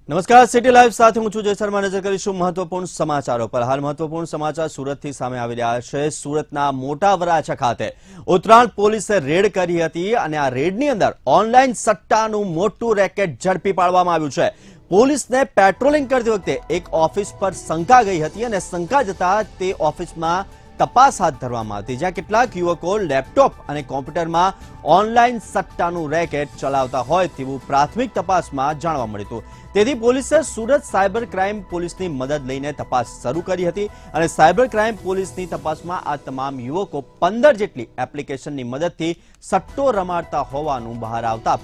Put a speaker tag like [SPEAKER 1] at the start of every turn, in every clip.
[SPEAKER 1] નમસ્કાર, city live સાથે હું છું જય શર્મા. નજર કરીશું મહત્વપૂર્ણ સમાચારો પર. હાલ મહત્વપૂર્ણ સમાચાર સુરતથી સામે આવી રહ્યા છે. સુરતના મોટા વરાછા ખાતે ઉત્તરાયણ પોલીસે રેડ કરી હતી અને આ રેડની અંદર ઓનલાઈન સટ્ટાનું મોટું રેકેટ ઝડપી પાડવામાં આવ્યું છે. પોલીસને પેટ્રોલિંગ કરતી વખતે એક ઓફિસ પર શંકા ગઈ હતી અને શંકા જતા તે ઓફિસમાં તપાસ હાથ ધરવામાં હતી, જ્યાં કેટલાક યુવકો લેપટોપ અને કોમ્પ્યુટરમાં ઓનલાઈન સટ્ટાનું રેકેટ ચલાવતા હોય તેવું પ્રાથમિક તપાસમાં જાણવા મળ્યું હતું. તેથી પોલીસે સુરત સાયબર ક્રાઇમ પોલીસની મદદ લઈને તપાસ શરૂ કરી હતી અને સાયબર ક્રાઇમ પોલીસની તપાસમાં આ તમામ યુવકો 15 જેટલી એપ્લિકેશનની મદદથી સટ્ટો રમાડતા હોવાનું બહાર આવતા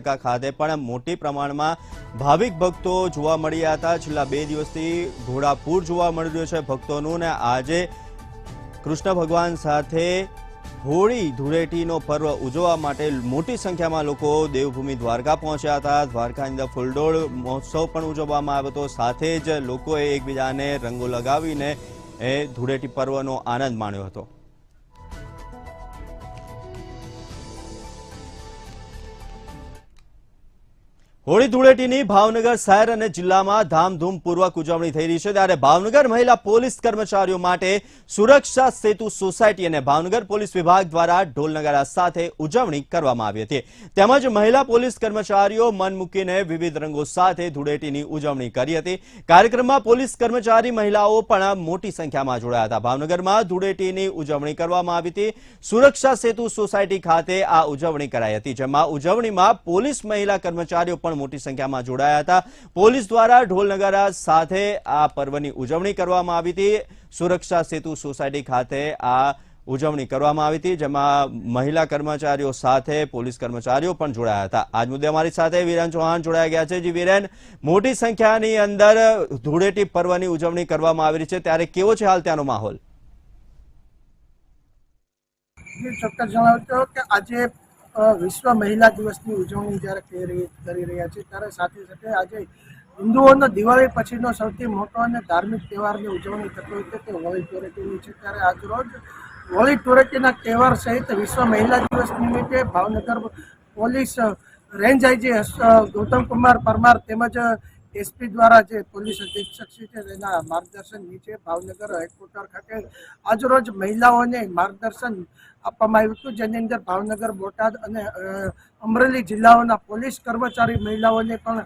[SPEAKER 1] ખાતે પણ મોટી પ્રમાણમાં ભાવિક ભક્તો જોવા મળ્યા હતા। છેલ્લા 2 દિવસથી ઘોડાપૂર જોવા મળી રહ્યું છે ભક્તોનું, ને આજે કૃષ્ણ ભગવાન સાથે હોળી ધૂળેટીનો પર્વ ઉજવવા માટે મોટી સંખ્યામાં લોકો દેવભૂમિ દ્વારકા પહોંચ્યા હતા। દ્વારકાની અંદર ફૂલડોળ મહોત્સવ પણ ઉજવવામાં આવ્યો હતો। સાથે જ લોકોએ એકબીજાને રંગો લગાવીને ધૂળેટી પર્વનો આનંદ માણ્યો હતો। હોળી ધૂળેટીની ભાવનગર શહેર અને જિલ્લામાં ધામધૂમપૂર્વક ઉજવણી થઈ રહી છે, ત્યારે ભાવનગર મહિલા પોલીસ કર્મચારીઓ માટે સુરક્ષા સેતુ સોસાયટી અને ભાવનગર પોલીસ વિભાગ દ્વારા ઢોલ નગારા સાથે ઉજવણી કરવામાં આવી હતી। તેમજ મહિલા પોલીસ કર્મચારીઓ મન મૂકીને વિવિધ રંગો સાથે ધૂળેટીની ઉજવણી કરી હતી। કાર્યક્રમમાં પોલીસ કર્મચારી મહિલાઓ પણ મોટી સંખ્યામાં જોડાયા હતા। ભાવનગરમાં ધૂળેટીની ઉજવણી કરવામાં આવી હતી। સુરક્ષા સેતુ સોસાયટી ખાતે આ ઉજવણી કરાઈ હતી, જેમાં ઉજવણીમાં પોલીસ મહિલા કર્મચારીઓ પણ મોટી સંખ્યામાં જોડાયા હતા। પોલીસ દ્વારા ઢોલ નગારા સાથે આ પર્વની ઉજવણી કરવામાં આવી હતી। સુરક્ષા સેતુ સોસાયટી ખાતે આ ઉજવણી કરવામાં આવી હતી, જેમાં મહિલા કર્મચારીઓ સાથે પોલીસ કર્મચારીઓ પણ જોડાયા હતા। આજ મુદ્દે અમારી સાથે વીરેન ચૌહાણ જોડાયા ગયા છે। જી વીરેન, મોટી સંખ્યાની અંદર ધૂળેટી પર્વની ઉજવણી કરવામાં આવી રહી છે, ત્યારે કેવો છે હાલ ત્યાંનો માહોલ?
[SPEAKER 2] ચોક્કસ જણાવતો કે આજે વિશ્વ મહિલા દિવસની ઉજવણી જ્યારે કરી રહ્યા છે, ત્યારે સાથે સાથે આજે હિન્દુઓનો દિવાળી પછીનો સૌથી મોટો અને ધાર્મિક તહેવારની ઉજવણી થતો હોય છે તે હોળી ધૂળેટીની છે। ત્યારે આજરોજ હોળી ધૂળેટીના તહેવાર સહિત વિશ્વ મહિલા દિવસ નિમિત્તે Bhavnagar police range IG Gautam Kumar Parmar તેમજ એસપી દ્વારા જે પોલીસ અધિક્ષક શ્રી છે તેના માર્ગદર્શન નીચે ભાવનગર હેડક્વાર્ટર ખાતે આજરોજ મહિલાઓને માર્ગદર્શન આપવામાં આવ્યું હતું, જેની અંદર ભાવનગર, બોટાદ અને અમરેલી જિલ્લાઓના પોલીસ કર્મચારી મહિલાઓને પણ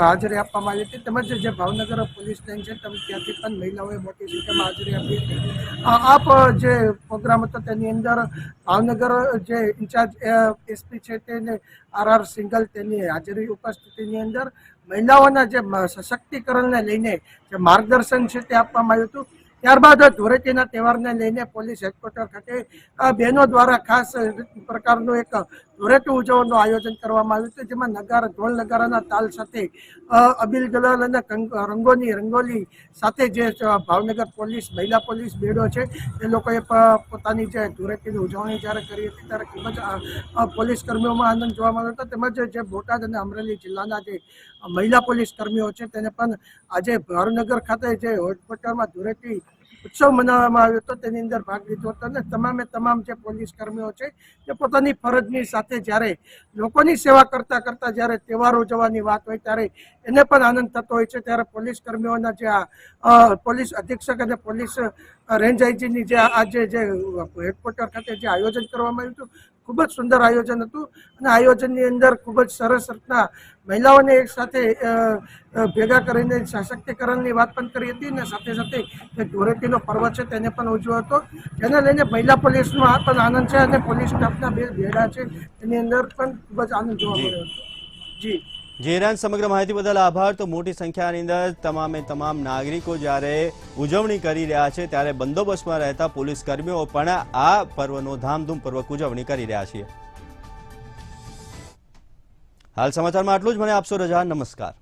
[SPEAKER 2] હાજરી આપવામાં આવી હતી। તેમજ જે ભાવનગર પોલીસ લાઇન છે ત્યાંથી પણ મહિલાઓએ મોટી સંખ્યામાં હાજરી આપી હતી। આપ જે પ્રોગ્રામ હતો તેની અંદર ભાવનગર જે ઇન્ચાર્જ એસપી છે તેને RR સિંગલ તેની હાજરી ઉપસ્થિતિની અંદર મહિલાઓના જે સશક્તિકરણને લઈને જે માર્ગદર્શન છે તે આપવામાં આવ્યું હતું। ત્યારબાદ ધૂળેટીના તહેવારને લઈને પોલીસ હેડક્વાર્ટર ખાતે બહેનો દ્વારા ખાસ પ્રકારનું એક ધૂળેટી ઉજવવાનું આયોજન કરવામાં આવ્યું હતું, જેમાં ઢોલ નગારાના તાલ સાથે અબીલ ગુલાલ અને રંગોની રંગોલી સાથે જે ભાવનગર પોલીસ મહિલા પોલીસ બેડો છે એ લોકોએ પોતાની જે ધૂળેટીની ઉજવણી જ્યારે કરી હતી ત્યારે ખૂબ જ પોલીસ કર્મીઓમાં આનંદ જોવા મળ્યો હતો। તેમજ જે બોટાદ અને અમરેલી જિલ્લાના જે મહિલા પોલીસ કર્મીઓ છે તેને પણ આજે ભાવનગર ખાતે જે હેડક્વાર્ટરમાં ધૂળેટી ઉત્સવ મનાવવામાં આવ્યો હતો તેની અંદર ભાગ લીધો હતો અને તમામ જે પોલીસ કર્મીઓ છે તે પોતાની ફરજની સાથે જ્યારે લોકોની સેવા કરતા કરતા જ્યારે તહેવાર ઉજવવાની વાત હોય ત્યારે એને પણ આનંદ થતો હોય છે। ત્યારે પોલીસ કર્મીઓના જે પોલીસ અધિક્ષક અને પોલીસ રેન્જ આઈજીની જે આજે જે હેડક્વાર્ટર ખાતે જે આયોજન કરવામાં આવ્યું હતું ખૂબ જ સુંદર આયોજન હતું અને આયોજનની અંદર ખૂબ જ સરસ રીતના મહિલાઓને એક સાથે ભેગા કરીને સશક્તિકરણની વાત પણ કરી હતી અને સાથે સાથે જે ધૂળેટીનો પર્વ છે તેને પણ ઉજવ્યો હતો, જેને લઈને મહિલા પોલીસનો પણ આનંદ છે અને પોલીસ સ્ટાફના બે ભેગા છે તેની અંદર પણ ખૂબ જ આનંદ જોવા મળ્યો હતો। જી
[SPEAKER 1] વીરેન, સમગ્ર માહિતી બદલ આભાર। તો મોટી સંખ્યાની અંદર તમામ નાગરિકો જ્યારે ઉજવણી કરી રહ્યા છે ત્યારે બંદોબસ્તમાં રહેતા પોલીસ કર્મીઓ પણ આ પર્વનો ધામધૂમપૂર્વક ઉજવણી કરી રહ્યા છે। હાલ સમાચારમાં આટલું જ। મને આપશો રજા। નમસ્કાર।